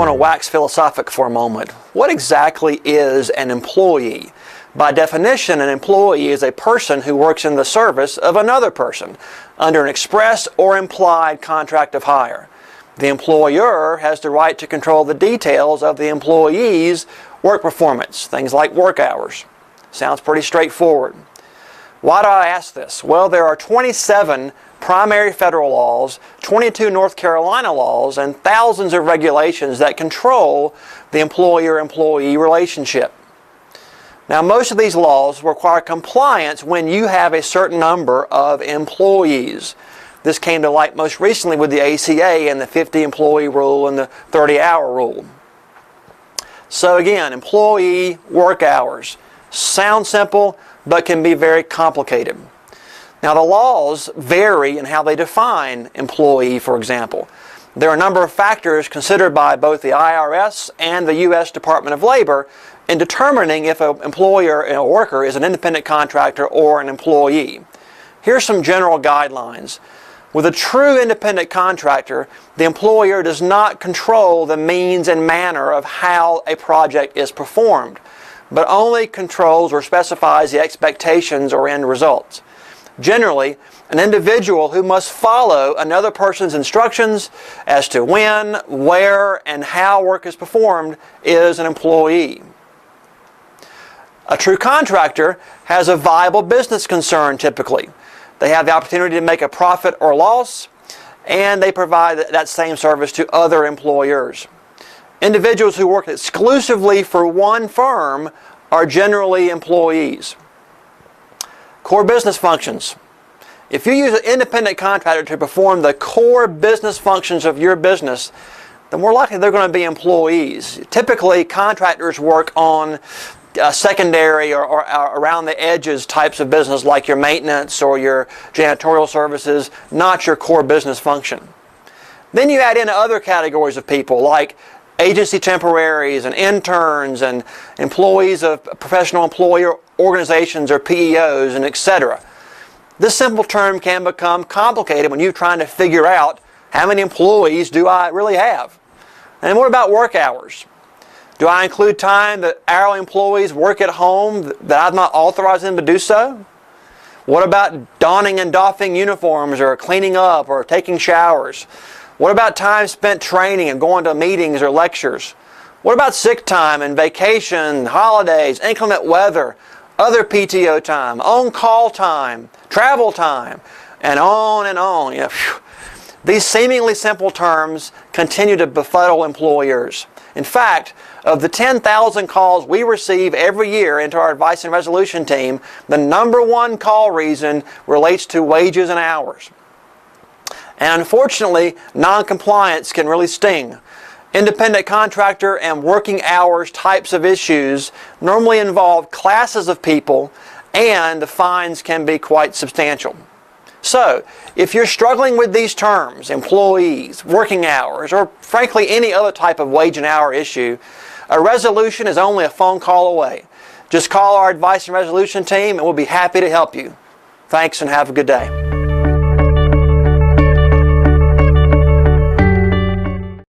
want to wax philosophic for a moment. What exactly is an employee? By definition, an employee is a person who works in the service of another person under an express or implied contract of hire. The employer has the right to control the details of the employee's work performance, things like work hours. Sounds pretty straightforward. Why do I ask this? Well, there are 27 primary federal laws, 22 North Carolina laws, and thousands of regulations that control the employer-employee relationship. Now, most of these laws require compliance when you have a certain number of employees. This came to light most recently with the ACA and the 50-employee rule and the 30-hour rule. So again, employee work hours. Sound simple, but can be very complicated. Now, the laws vary in how they define employee, for example. There are a number of factors considered by both the IRS and the U.S. Department of Labor in determining if an employer or worker is an independent contractor or an employee. Here's some general guidelines. With a true independent contractor, the employer does not control the means and manner of how a project is performed, but only controls or specifies the expectations or end results. Generally, an individual who must follow another person's instructions as to when, where, and how work is performed is an employee. A true contractor has a viable business concern typically. They have the opportunity to make a profit or loss, and they provide that same service to other employers. Individuals who work exclusively for one firm are generally employees. Core business functions. If you use an independent contractor to perform the core business functions of your business, then more likely they're going to be employees. Typically, contractors work on secondary or around the edges types of business like your maintenance or your janitorial services, not your core business function. Then you add in other categories of people like agency temporaries and interns and employees of professional employer organizations or PEOs and etc. This simple term can become complicated when you're trying to figure out how many employees do I really have. And what about work hours? Do I include time that hourly employees work at home that I've not authorized them to do so? What about donning and doffing uniforms or cleaning up or taking showers? What about time spent training and going to meetings or lectures? What about sick time and vacation, holidays, inclement weather, other PTO time, on-call time, travel time, and on and on? These seemingly simple terms continue to befuddle employers. In fact, of the 10,000 calls we receive every year into our advice and resolution team, the number one call reason relates to wages and hours. And unfortunately, non-compliance can really sting. Independent contractor and working hours types of issues normally involve classes of people, and the fines can be quite substantial. So, if you're struggling with these terms, employees, working hours, or frankly any other type of wage and hour issue, a resolution is only a phone call away. Just call our advice and resolution team and we'll be happy to help you. Thanks and have a good day.